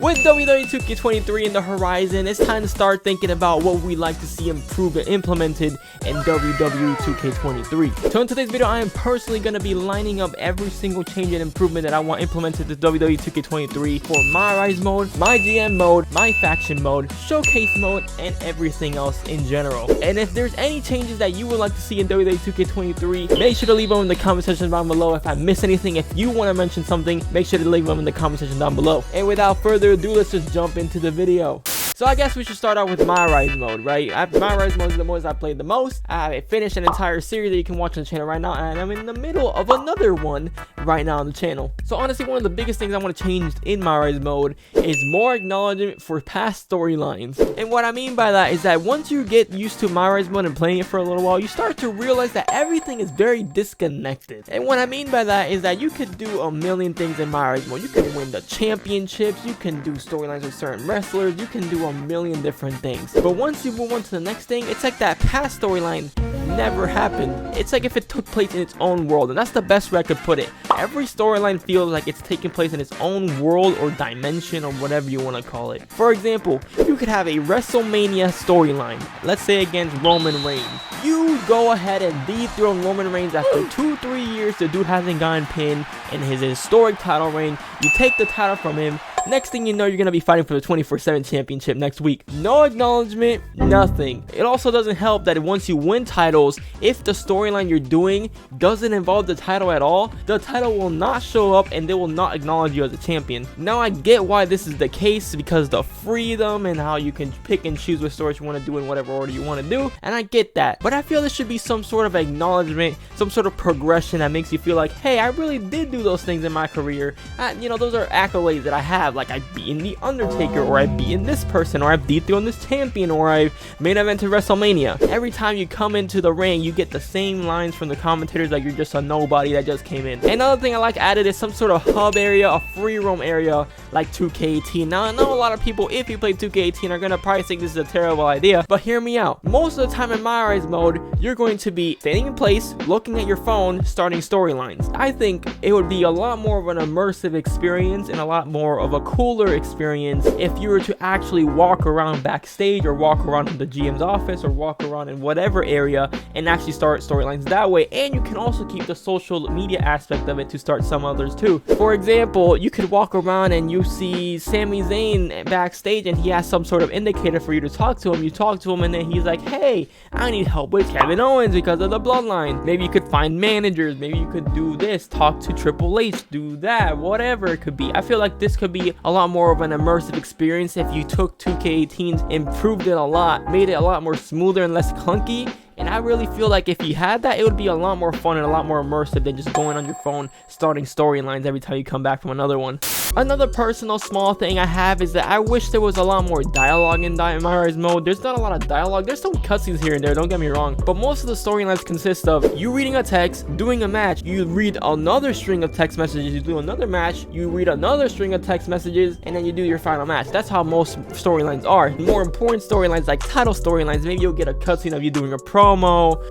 With WWE2K23 in the horizon, it's time to start thinking about what we'd like to see improved and implemented in WWE2K23. So in today's video, I am personally going to be lining up every single change and improvement that I want implemented to WWE2K23 for MyRISE mode, MyGM mode, MyFACTION mode, Showcase mode, and everything else in general. And if there's any changes that you would like to see in WWE2K23, make sure to leave them in the comment section down below. If I miss anything, if you want to mention something, make sure to leave them in the comment section down below. And without further ado, let's just jump into the video. So I guess we should start out with MyRISE mode, right? MyRISE mode is the most I played the most. I finished an entire series that you can watch on the channel right now, and I'm in the middle of another one right now on the channel. So honestly, one of the biggest things I want to change in MyRISE mode is more acknowledgement for past storylines. And what I mean by that is that once you get used to MyRISE mode and playing it for a little while, you start to realize that everything is very disconnected. And what I mean by that is that you could do a million things in MyRISE mode. You can win the championships, you can do storylines with certain wrestlers, you can do a million different things. But once you move on to the next thing, it's like that past storyline never happened. It's like if it took place in its own world, and that's the best way I could put it. Every storyline feels like it's taking place in its own world or dimension or whatever you want to call it. For example, you could have a WrestleMania storyline, let's say against Roman Reigns. You go ahead and dethrone Roman Reigns after 2-3 years. The dude hasn't gotten pinned in his historic title reign. You take the title from him. Next thing you know, you're going to be fighting for the 24/7 championship next week. No acknowledgement, nothing. It also doesn't help that once you win titles, if the storyline you're doing doesn't involve the title at all, the title will not show up and they will not acknowledge you as a champion. Now I get why this is the case, because the freedom and how you can pick and choose what stories you want to do in whatever order you want to do, and I get that. But I feel there should be some sort of acknowledgement, some sort of progression that makes you feel like, hey, I really did do those things in my career. Those are accolades that I have. Like I've beaten the Undertaker, or I've beaten this person, or I've dethroned this champion, or I've main evented WrestleMania. Every time you come into the ring, you get the same lines from the commentators like you're just a nobody that just came in. Another thing I like added is some sort of hub area, a free roam area like 2K18. Now I know a lot of people, if you play 2K18, are gonna probably think this is a terrible idea, but hear me out. Most of the time in MyRISE mode, you're going to be standing in place, looking at your phone, starting storylines. I think it would be a lot more of an immersive experience and a lot more of a cooler experience if you were to actually walk around backstage, or walk around in the GM's office, or walk around in whatever area and actually start storylines that way. And you can also keep the social media aspect of it to start some others too. For example, you could walk around and you see Sami Zayn backstage and he has some sort of indicator for you to talk to him. You talk to him and then he's like, hey, I need help with Kevin Owens because of the bloodline. Maybe you could find managers, maybe you could do this, talk to Triple H, do that, whatever it could be. I feel like this could be a lot more of an immersive experience if you took 2K18's, improved it a lot, made it a lot more smoother and less clunky. And I really feel like if you had that, it would be a lot more fun and a lot more immersive than just going on your phone starting storylines every time you come back from another one. Another personal small thing I have is that I wish there was a lot more dialogue in MyRISE mode. There's not a lot of dialogue. There's some cutscenes here and there, don't get me wrong, but most of the storylines consist of you reading a text, doing a match, you read another string of text messages, you do another match, you read another string of text messages, and then you do your final match. That's how most storylines are. More important storylines like title storylines, maybe you'll get a cutscene of you doing a promo,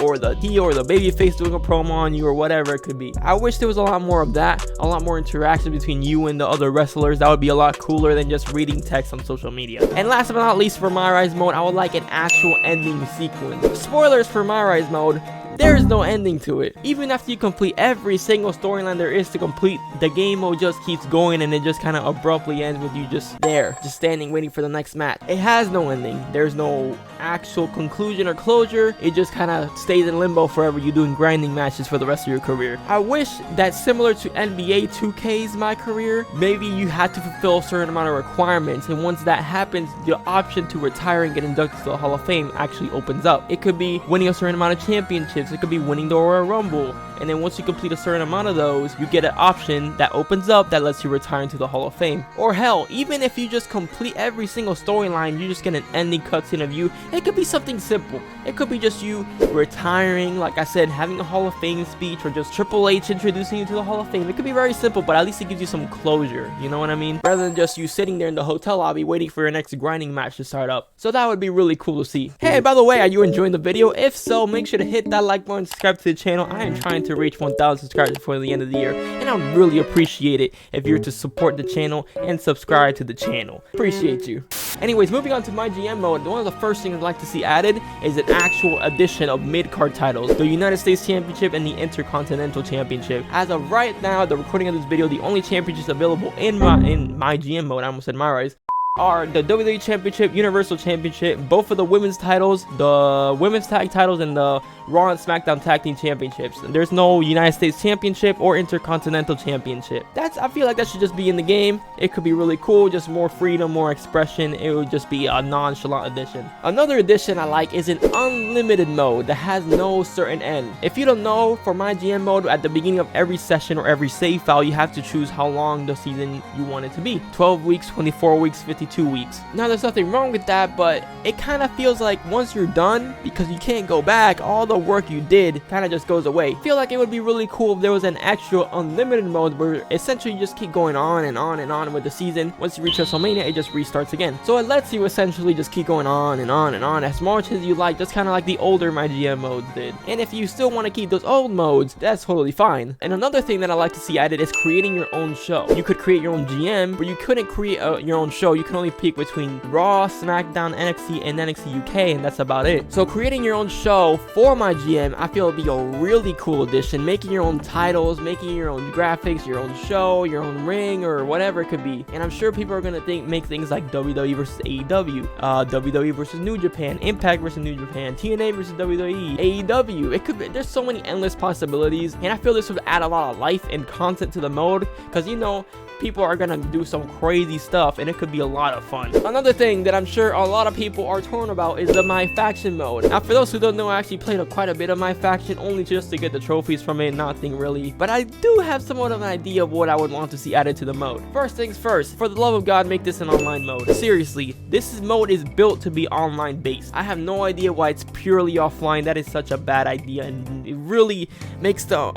or the heel or the babyface doing a promo on you, or whatever it could be. I wish there was a lot more of that, a lot more interaction between you and the other wrestlers. That would be a lot cooler than just reading text on social media. And last but not least, for MyRISE mode, I would like an actual ending sequence. Spoilers for MyRISE mode, there's no ending to it. Even after you complete every single storyline there is to complete, the game mode just keeps going and it just kind of abruptly ends with you just there, just standing waiting for the next match. It has no ending. There's no actual conclusion or closure. It just kind of stays in limbo forever. You're doing grinding matches for the rest of your career. I wish that similar to NBA 2K's My Career, maybe you had to fulfill a certain amount of requirements, and once that happens, the option to retire and get inducted to the Hall of Fame actually opens up. It could be winning a certain amount of championships. It could be winning the Royal Rumble. And then once you complete a certain amount of those, you get an option that opens up that lets you retire into the Hall of Fame. Or hell, even if you just complete every single storyline, you just get an ending cutscene of you. It could be something simple. It could be just you retiring, like I said, having a Hall of Fame speech, or just Triple H introducing you to the Hall of Fame. It could be very simple, but at least it gives you some closure, you know what I mean? Rather than just you sitting there in the hotel lobby waiting for your next grinding match to start up. So that would be really cool to see. Hey, by the way, are you enjoying the video? If so, make sure to hit that like like button, subscribe to the channel. I am trying to reach 1,000 subscribers before the end of the year, and I would really appreciate it if you're to support the channel and subscribe to the channel. Appreciate you. Anyways, moving on to MyGM mode, one of the first things I'd like to see added is an actual addition of mid-card titles, the United States Championship and the Intercontinental Championship. As of right now, the recording of this video, the only championships available in MyGM mode, I almost said MyRISE, are the WWE Championship, Universal Championship, both of the women's titles, the women's tag titles, and the Raw and SmackDown Tag Team Championships. There's no United States Championship or Intercontinental Championship. I feel like that should just be in the game. It could be really cool, just more freedom, more expression. It would just be a nonchalant addition. Another addition I like is an unlimited mode that has no certain end. If you don't know, for MyGM mode, at the beginning of every session or every save file, you have to choose how long the season you want it to be. 12 weeks, 24 weeks, 52 weeks. Now, there's nothing wrong with that, but it kind of feels like once you're done, because you can't go back, all the work you did kind of just goes away. I feel like it would be really cool if there was an actual unlimited mode where essentially you just keep going on and on and on with the season. Once you reach WrestleMania, it just restarts again. So it lets you essentially just keep going on and on and on as much as you like, just kind of like the older MyGM modes did. And if you still want to keep those old modes, that's totally fine. And another thing that I like to see added is creating your own show. You could create your own GM, but you couldn't create your own show. You can only pick between Raw, SmackDown, NXT, and NXT UK, and that's about it. So creating your own show for MyGM, I feel would be a really cool addition. Making your own titles, making your own graphics, your own show, your own ring, or whatever it could be. And I'm sure people are gonna make things like WWE versus AEW, WWE versus New Japan, Impact versus New Japan, TNA versus WWE, AEW. It could be, there's so many endless possibilities, and I feel this would add a lot of life and content to the mode, because you know, people are gonna do some crazy stuff and it could be a lot of fun. Another thing that I'm sure a lot of people are torn about is the MyFACTION mode. Now, for those who don't know, I actually played quite a bit of MyFACTION, only just to get the trophies from it, nothing really. But I do have somewhat of an idea of what I would want to see added to the mode. First things first, for the love of God, make this an online mode. Seriously, this mode is built to be online based. I have no idea why it's purely offline. That is such a bad idea, and it really makes the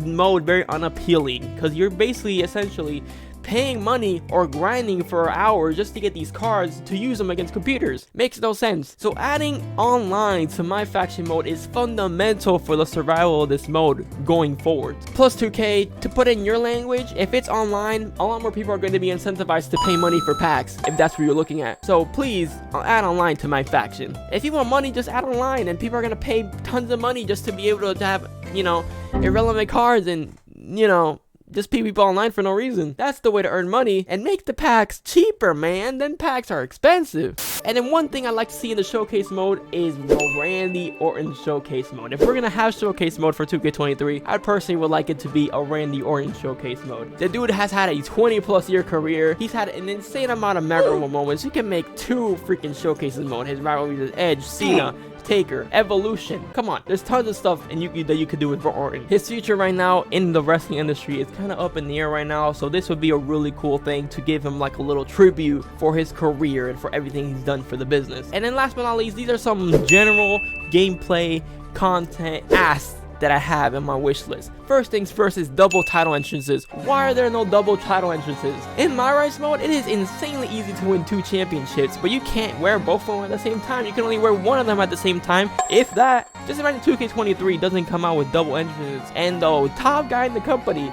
mode very unappealing, because you're basically essentially paying money or grinding for hours just to get these cards to use them against computers. Makes no sense. So adding online to MyFACTION mode is fundamental for the survival of this mode going forward. Plus 2K, to put in your language, if it's online, a lot more people are going to be incentivized to pay money for packs, if that's what you're looking at. So please, add online to MyFACTION. If you want money, just add online, and people are going to pay tons of money just to be able to have, you know, irrelevant cards and, you know, just pay people online for no reason. That's the way to earn money, and make the packs cheaper, man. Then packs are expensive. And then one thing I like to see in the showcase mode is the Randy Orton showcase mode. If we're gonna have showcase mode for 2K23, I personally would like it to be a Randy Orton showcase mode. The dude has had a 20+ year career. He's had an insane amount of memorable moments. You can make 2 freaking showcases mode. His rivalries with Edge, Cena, Taker, Evolution. Come on, there's tons of stuff that you could do with Orton. His future right now in the wrestling industry is kind of up in the air right now, so this would be a really cool thing to give him like a little tribute for his career and for everything he's done for the business. And then last but not least, these are some general gameplay content asks that I have in my wish list. First things first is double title entrances. Why are there no double title entrances? In MyRISE mode, it is insanely easy to win 2 championships, but you can't wear both of them at the same time. You can only wear one of them at the same time, if that. Just imagine 2K23 doesn't come out with double entrances, and the top guy in the company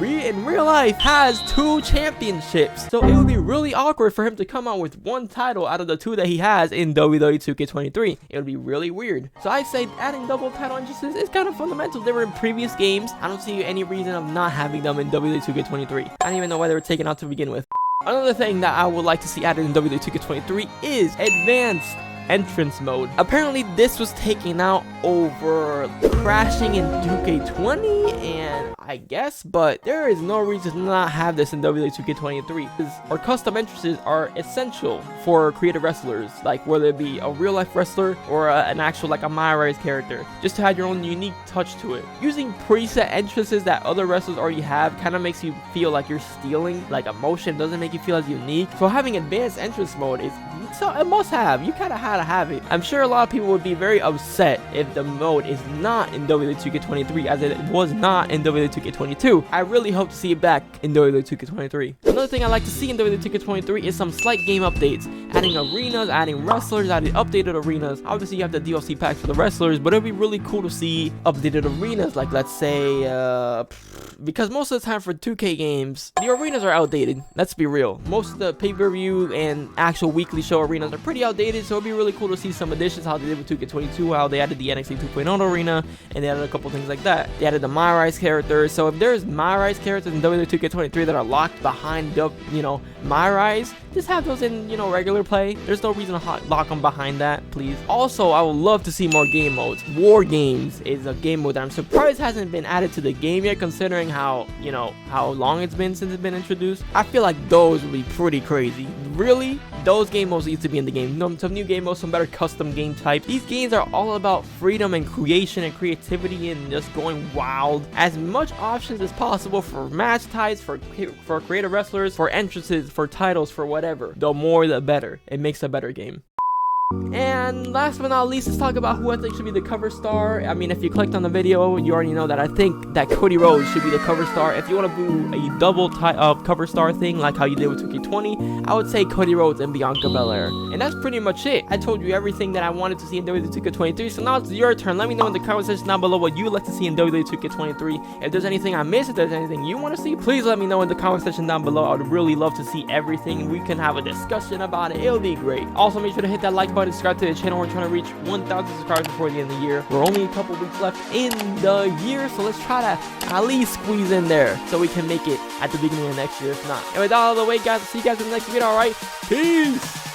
in real life has 2 championships. So it would be really awkward for him to come out with 1 title out of the 2 that he has in WWE2K23. It would be really weird. So I say adding double title entrances is kind of fundamental. They were in previous games. I don't see any reason of not having them in WWE2K23. I don't even know why they were taken out to begin with. Another thing that I would like to see added in WWE2K23 is advanced entrance mode. Apparently this was taken out over crashing in 2K20 and I guess, but there is no reason to not have this in WWE2K23 because our custom entrances are essential for creative wrestlers, like whether it be a real life wrestler or an actual like a MyRISE character, just to have your own unique touch to it. Using preset entrances that other wrestlers already have kind of makes you feel like you're stealing, like emotion doesn't make you feel as unique. So having advanced entrance mode is a must have. You kind of had to have it. I'm sure a lot of people would be very upset if the mode is not in WWE2K23 as it was not in WWE2K22. I really hope to see it back in WWE2K23. Another thing I like to see in WWE2K23 is some slight game updates. adding arenas, adding wrestlers, adding updated arenas. Obviously you have the DLC packs for the wrestlers, but it'd be really cool to see updated arenas, like let's say because most of the time for 2K games, the arenas are outdated. Let's be real. Most of the pay-per-view and actual weekly show arenas are pretty outdated, so it'd be really cool to see some additions, how they did with 2K22, how they added the NXT 2.0 arena, and they added a couple things like that. They added the MyRISE characters, so if there's MyRISE characters in WWE2K23 that are locked behind, MyRISE, just have those in, regular play. There's no reason to lock them behind that, please. Also, I would love to see more game modes. War Games is a game mode that I'm surprised hasn't been added to the game yet, considering how long it's been since it's been introduced. I feel like those would be pretty crazy. Really? Those game modes used to be in the game. Some new game modes, some better custom game types. These games are all about freedom and creation and creativity and just going wild. As much options as possible for match types, for creative wrestlers, for entrances, for titles, for whatever. The more the better. It makes a better game. And last but not least, let's talk about who I think should be the cover star. I mean, if you clicked on the video, you already know that I think that Cody Rhodes should be the cover star. If you want to do a double cover star thing, like how you did with 2K20, I would say Cody Rhodes and Bianca Belair. And that's pretty much it. I told you everything that I wanted to see in WWE2K23, so now it's your turn. Let me know in the comment section down below what you would like to see in WWE2K23. If there's anything I missed, if there's anything you want to see, please let me know in the comment section down below. I would really love to see everything. We can have a discussion about it. It'll be great. Also, make sure to hit that like button, subscribe to the channel. We're trying to reach 1,000 subscribers before the end of the year. We're only a couple weeks left in the year, so let's try to at least squeeze in there so we can make it at the beginning of next year, if not. And with that out of the way, guys, I'll see you guys in the next video. All right, peace.